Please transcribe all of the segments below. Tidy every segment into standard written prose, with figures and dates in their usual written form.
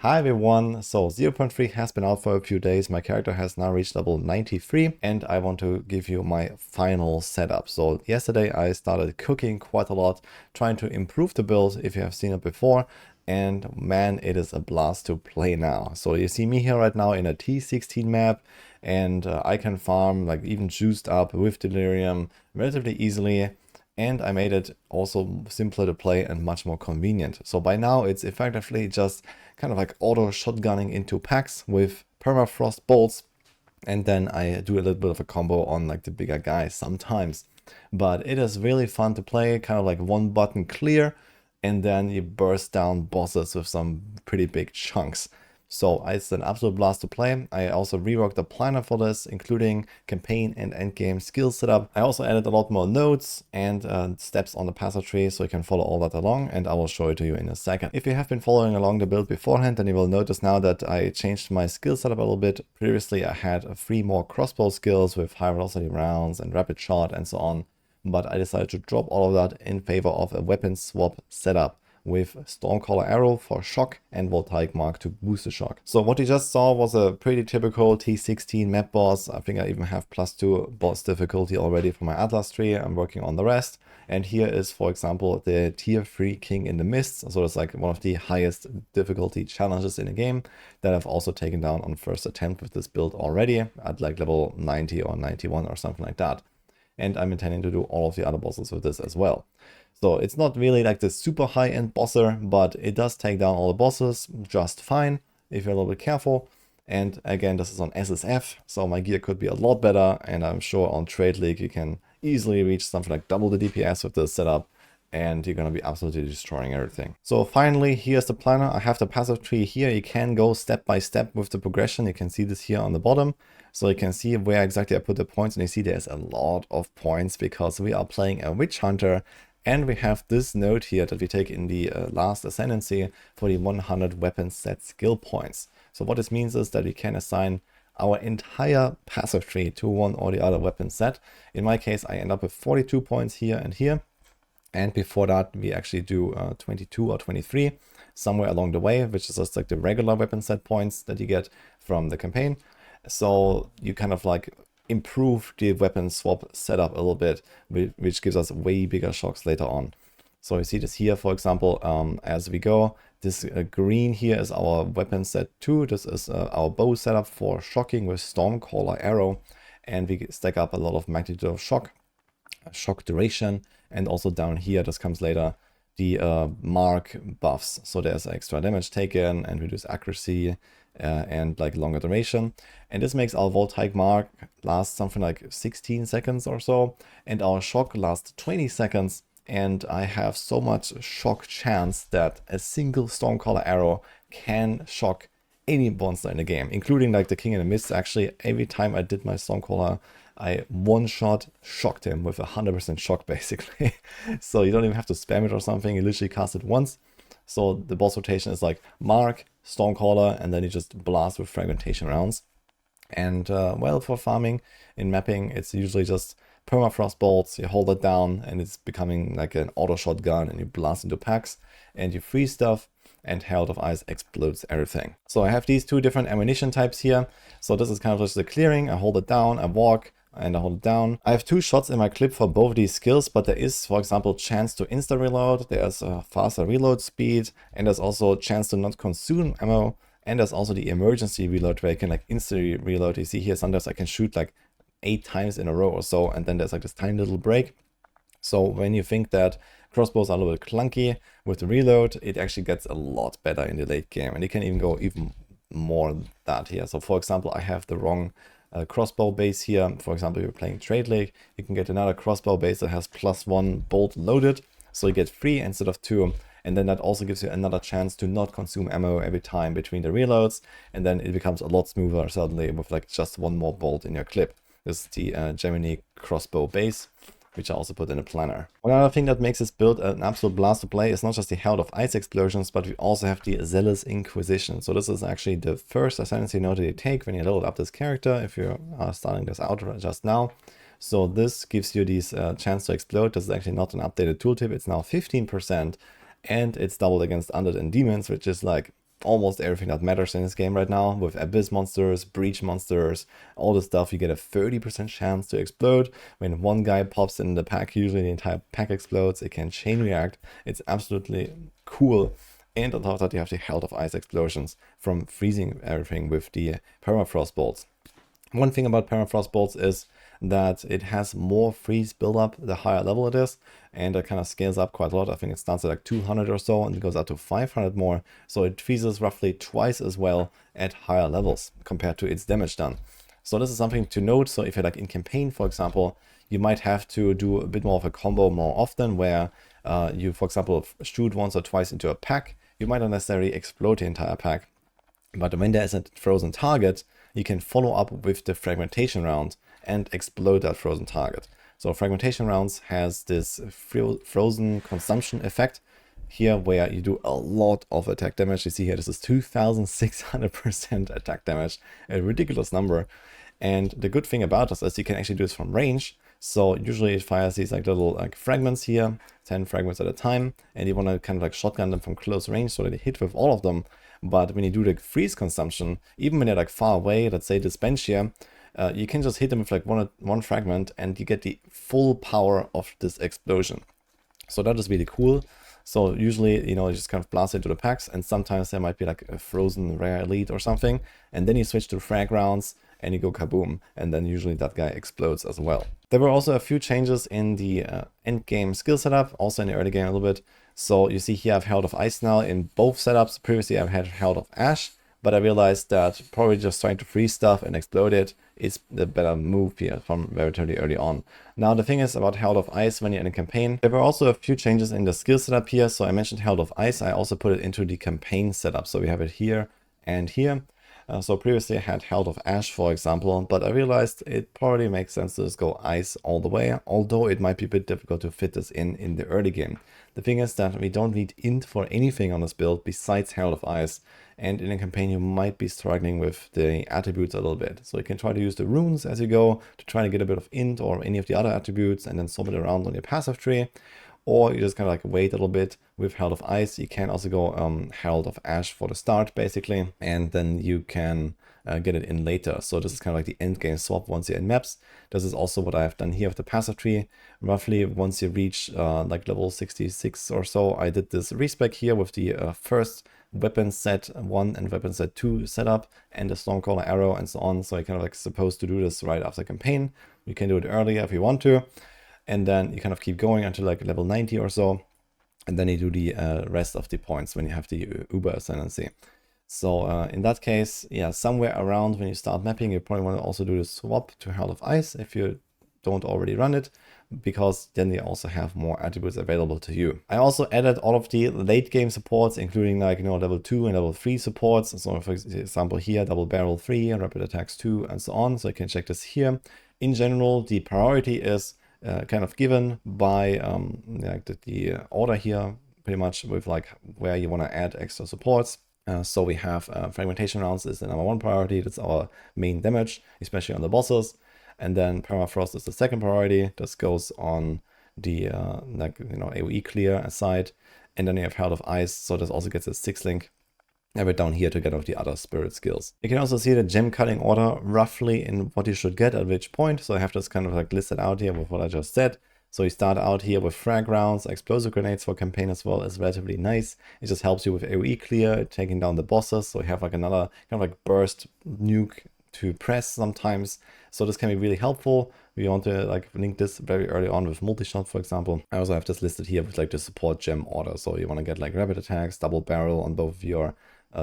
Hi everyone, so 0.3 has been out for a few days, my character has now reached level 93 and I want to give you my final setup. So yesterday I started cooking quite a lot, trying to improve the build if you have seen it before, and man, it is a blast to play now. So you see me here right now in a T16 map, and I can farm like even juiced up with Delirium relatively easily. And I made it also simpler to play and much more convenient. So by now it's effectively just kind of like auto shotgunning into packs with permafrost bolts. And then I do a little bit of a combo on like the bigger guys sometimes. But it is really fun to play, kind of like one button clear, and then you burst down bosses with some pretty big chunks. So it's an absolute blast to play. I also reworked the planner for this, including campaign and endgame skill setup. I also added a lot more notes and steps on the path tree, so you can follow all that along, and I will show it to you in a second. If you have been following along the build beforehand, then you will notice now that I changed my skill setup a little bit. Previously I had 3 more crossbow skills with high velocity rounds and rapid shot and so on, but I decided to drop all of that in favor of a weapon swap setup with Stormcaller Arrow for shock and Voltaic Mark to boost the shock. So what you just saw was a pretty typical T16 map boss. I think I even have +2 boss difficulty already for my Atlas tree. I'm working on the rest. And here is, for example, the tier 3 King in the Mist. So it's like one of the highest difficulty challenges in the game that I've also taken down on first attempt with this build already at like level 90 or 91 or something like that. And I'm intending to do all of the other bosses with this as well. So it's not really like the super high-end bosser, but it does take down all the bosses just fine if you're a little bit careful. And again, this is on SSF, so my gear could be a lot better, and I'm sure on Trade League you can easily reach something like double the DPS with this setup, and you're going to be absolutely destroying everything. So finally, here's the planner. I have the passive tree here. You can go step by step with the progression. You can see this here on the bottom. So you can see where exactly I put the points, and you see there's a lot of points because we are playing a Witch Hunter. And we have this node here that we take in the last ascendancy for the 100 weapon set skill points. So what this means is that we can assign our entire passive tree to one or the other weapon set. In my case, I end up with 42 points here and here. And before that, we actually do 22 or 23 somewhere along the way, which is just like the regular weapon set points that you get from the campaign. So you kind of like improve the weapon swap setup a little bit, which gives us way bigger shocks later on. So you see this here, for example, as we go. This green here is our weapon set 2. This is our bow setup for shocking with Stormcaller Arrow, and we stack up a lot of magnitude of shock duration, and also down here, this comes later, the Mark buffs. So there's extra damage taken and reduced accuracy and like longer duration. And this makes our Voltaic Mark last something like 16 seconds or so, and our shock lasts 20 seconds. And I have so much shock chance that a single Stormcaller Arrow can shock any monster in the game, including like the King in the Mist. Actually, every time I did my Stormcaller, I one-shot shocked him with 100% shock, basically. So you don't even have to spam it or something, you literally cast it once. So the boss rotation is like Mark, Stormcaller, and then you just blast with fragmentation rounds. And well, for farming in mapping, it's usually just permafrost bolts. You hold it down and it's becoming like an auto shotgun, and you blast into packs and you freeze stuff, and Herald of Ice explodes everything. So I have these 2 different ammunition types here. So this is kind of just the clearing. I hold it down, I walk, and I hold it down. I have 2 shots in my clip for both of these skills, but there is, for example, chance to insta reload. There's a faster reload speed, and there's also a chance to not consume ammo. And there's also the emergency reload where you can like instantly reload. You see here, sometimes I can shoot like 8 times in a row or so, and then there's like this tiny little break. So when you think that crossbows are a little bit clunky with the reload, it actually gets a lot better in the late game, and you can even go even more than that here. So for example, I have the wrong crossbow base here. For example, if you're playing Trade League, you can get another crossbow base that has +1 bolt loaded, so you get 3 instead of 2. And then that also gives you another chance to not consume ammo every time between the reloads, and then it becomes a lot smoother suddenly with like just 1 more bolt in your clip. This is the Gemini crossbow base, which I also put in a planner. One other thing that makes this build an absolute blast to play is not just the Herald of Ice explosions, but we also have the Zealous Inquisition. So this is actually the first ascendancy node that you take when you level up this character, if you are starting this out just now. So this gives you this chance to explode. This is actually not an updated tooltip, it's now 15%, and it's doubled against Undead and Demons, which is like almost everything that matters in this game right now, with Abyss monsters, Breach monsters, all the stuff. You get a 30% chance to explode. When one guy pops in the pack, usually the entire pack explodes. It can chain react. It's absolutely cool. And on top of that, you have the Health of Ice explosions from freezing everything with the permafrost bolts. One thing about permafrost bolts is that it has more freeze buildup the higher level it is, and it kind of scales up quite a lot. I think it starts at like 200 or so and it goes up to 500 more, so it freezes roughly twice as well at higher levels compared to its damage done. So this is something to note. So if you're like in campaign, for example, you might have to do a bit more of a combo more often, where you, for example, shoot once or twice into a pack. You might not necessarily explode the entire pack, but when there is a frozen target, you can follow up with the fragmentation round and explode that frozen target. So fragmentation rounds has this frozen consumption effect here, where you do a lot of attack damage. You see here, this is 2600% attack damage, a ridiculous number. And the good thing about this is you can actually do this from range. So usually it fires these like little like fragments here, 10 fragments at a time, and you want to kind of like shotgun them from close range so that they hit with all of them. But when you do the freeze consumption, even when they're like far away, let's say this bench here, you can just hit them with like one fragment and you get the full power of this explosion. So that is really cool. So usually, you know, you just kind of blast into the packs, and sometimes there might be like a frozen rare elite or something, and then you switch to frag rounds and you go kaboom, and then usually that guy explodes as well. There were also a few changes in the end game skill setup, also in the early game a little bit. So you see here I've Herald of Ice now in both setups. Previously I've had Herald of Ash, but I realized that probably just trying to freeze stuff and explode it is the better move here from relatively early on. Now the thing is about Herald of Ice when you're in a campaign, there were also a few changes in the skill setup here. So I mentioned Herald of Ice, I also put it into the campaign setup. So we have it here and here. So previously I had Herald of Ash, for example, but I realized it probably makes sense to just go Ice all the way, although it might be a bit difficult to fit this in the early game. The thing is that we don't need int for anything on this build besides Herald of Ice, and in a campaign you might be struggling with the attributes a little bit. So you can try to use the runes as you go to try to get a bit of int or any of the other attributes and then swap it around on your passive tree. Or you just kind of like wait a little bit with Herald of Ice. You can also go Herald of Ash for the start, basically, and then you can get it in later. So this is kind of like the end game swap once you're in maps. This is also what I've done here with the passive tree. Roughly once you reach like level 66 or so, I did this respec here with the first weapon set 1 and weapon set 2 setup and the Stormcaller arrow and so on. So you're kind of like supposed to do this right after campaign. You can do it earlier if you want to. And then you kind of keep going until like level 90 or so. And then you do the rest of the points when you have the Uber Ascendancy. So in that case, yeah, somewhere around when you start mapping, you probably want to also do the swap to Herald of Ice if you don't already run it, because then they also have more attributes available to you. I also added all of the late game supports, including like, you know, level 2 and level 3 supports. So for example here, double barrel 3 and rapid attacks 2 and so on. So you can check this here. In general, the priority is kind of given by like the order here, pretty much with like where you want to add extra supports. So we have fragmentation rounds is the number 1 priority. That's our main damage, especially on the bosses. And then permafrost is the second priority. This goes on the like, you know, AoE clear side. And then you have Herald of Ice. So this also gets a 6 link. I have it down here together with the other spirit skills. You can also see the gem cutting order roughly in what you should get at which point. So I have this kind of like listed out here with what I just said. So you start out here with frag rounds, explosive grenades for campaign as well is relatively nice. It just helps you with AoE clear, taking down the bosses. So you have like another kind of like burst nuke to press sometimes. So this can be really helpful. We want to like link this very early on with multi-shot, for example. I also have this listed here with like the support gem order. So you want to get like rapid attacks, double barrel on both of your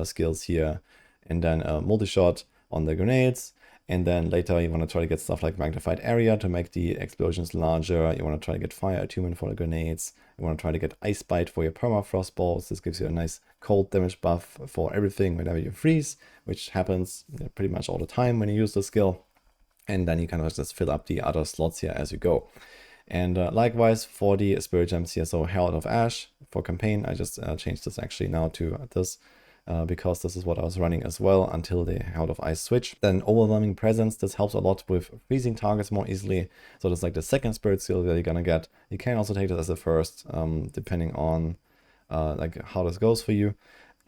skills here, and then multi-shot on the grenades. And then later you want to try to get stuff like magnified area to make the explosions larger. You want to try to get fire attunement for the grenades. You want to try to get ice bite for your permafrost balls. This gives you a nice cold damage buff for everything whenever you freeze, which happens pretty much all the time when you use the skill. And then you kind of just fill up the other slots here as you go. And likewise for the spirit gems here, so Herald of Ash for campaign, I just changed this actually now to this. Because this is what I was running as well until the Herald of Ice switch. Then Overwhelming Presence, this helps a lot with freezing targets more easily. So that's like the second spirit skill that you're gonna get. You can also take this as a first, depending on like how this goes for you.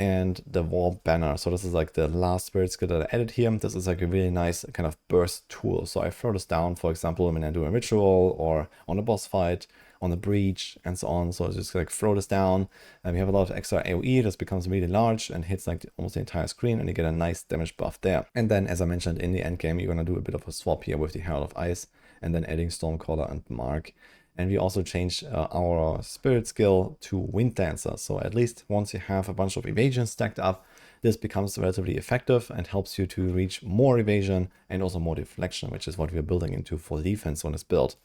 and the war banner. So this is like the last spirit skill that I added here. This is like a really nice kind of burst tool. So I throw this down, for example, when I do a ritual or on a boss fight, on a breach, and so on. So I just like throw this down, and we have a lot of extra AoE. This becomes really large and hits like almost the entire screen, and you get a nice damage buff there. And then, as I mentioned in the end game, you're gonna do a bit of a swap here with the Herald of Ice, and then adding Stormcaller and Mark. And we also changed our spirit skill to Wind Dancer. So at least once you have a bunch of evasion stacked up, this becomes relatively effective and helps you to reach more evasion and also more deflection, which is what we're building into for defense on this build.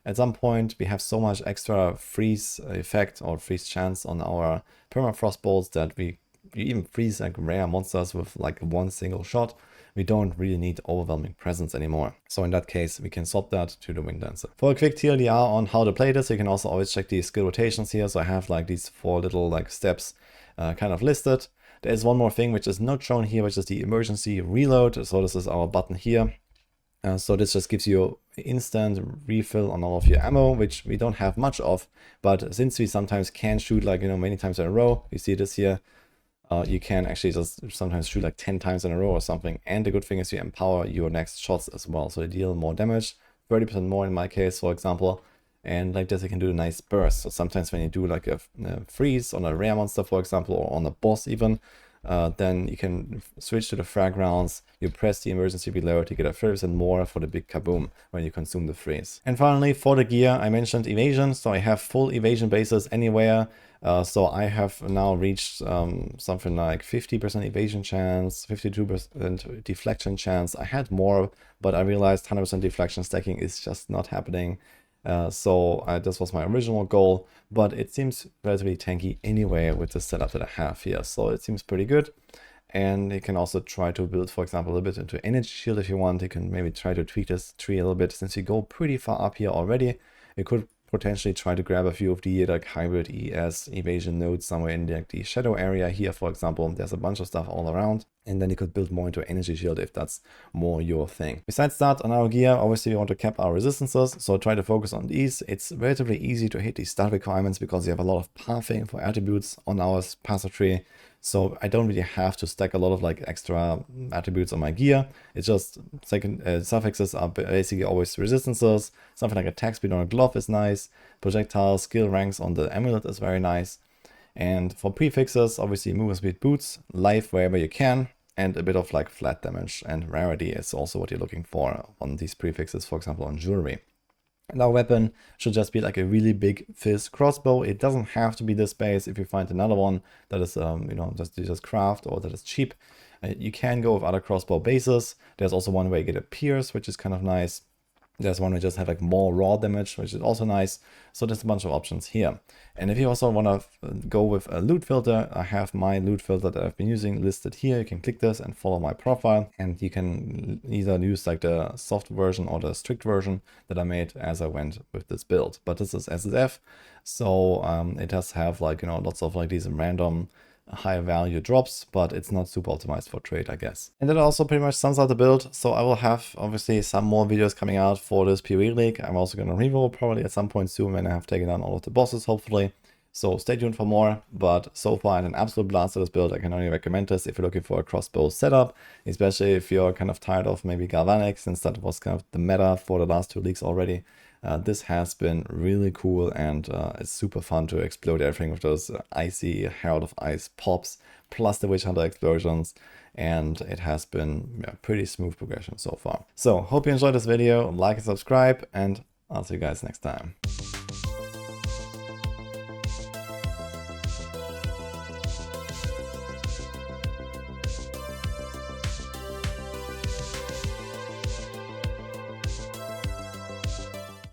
At some point, we have so much extra freeze effect or freeze chance on our permafrost bolts that we even freeze like rare monsters with like one single shot. We don't really need overwhelming presence anymore. So in that case, we can swap that to the Wind Dancer. For a quick TLDR on how to play this, you can also always check the skill rotations here. So I have like these 4 little like steps kind of listed. There's one more thing which is not shown here, which is the emergency reload. So this is our button here. So this just gives you instant refill on all of your ammo, which we don't have much of. But since we sometimes can shoot like, many times in a row, you see this here. You can actually just sometimes shoot like 10 times in a row or something. And the good thing is you empower your next shots as well. So you deal more damage, 30% more in my case, for example. And like this, you can do a nice burst. So sometimes when you do like a freeze on a rare monster, for example, or on a boss even, then you can switch to the frag rounds, you press the emergency reload, you get a 30% more for the big kaboom when you consume the freeze. And finally, for the gear, I mentioned evasion. So I have full evasion bases anywhere. So I have now reached something like 50% evasion chance, 52% deflection chance. I had more, but I realized 100% deflection stacking is just not happening. So this was my original goal, but it seems relatively tanky anyway with the setup that I have here. So it seems pretty good. And you can also try to build, for example, a little bit into energy shield if you want. You can maybe try to tweak this tree a little bit. Since you go pretty far up here already, you could potentially try to grab a few of the like hybrid ES evasion nodes somewhere in like the shadow area here, for example. There's a bunch of stuff all around, and then you could build more into energy shield if that's more your thing. Besides that, on our gear, obviously we want to cap our resistances, so try to focus on these. It's relatively easy to hit these stat requirements because you have a lot of pathing for attributes on our passive tree. So I don't really have to stack a lot of like extra attributes on my gear. It's just suffixes are basically always resistances. Something like attack speed on a glove is nice. Projectile skill ranks on the amulet is very nice. And for prefixes, obviously movement speed boots, life wherever you can, and a bit of like flat damage and rarity is also what you're looking for on these prefixes, for example on jewelry. And our weapon should just be like a really big fizz crossbow. It doesn't have to be this base. If you find another one that is, just craft or that is cheap, you can go with other crossbow bases. There's also one where you get a pierce, which is kind of nice. There's one where you just have like more raw damage, which is also nice. So there's a bunch of options here. And if you also want to go with a loot filter, I have my loot filter that I've been using listed here. You can click this and follow my profile, and you can either use like the soft version or the strict version that I made as I went with this build. But this is SSF, so it does have like, lots of like these random high value drops, but it's not super optimized for trade, I guess. And that also pretty much sums out the build. So I will have obviously some more videos coming out for this PvE League. I'm also going to reroll probably at some point soon when I have taken down all of the bosses, hopefully. So stay tuned for more, but so far I had an absolute blast with this build. I can only recommend this if you're looking for a crossbow setup, especially if you're kind of tired of maybe Galvanic, since that was kind of the meta for the last 2 leagues already. This has been really cool, and it's super fun to explode everything with those icy Herald of Ice pops, plus the Witch Hunter explosions, and it has been pretty smooth progression so far. So, hope you enjoyed this video, like and subscribe, and I'll see you guys next time.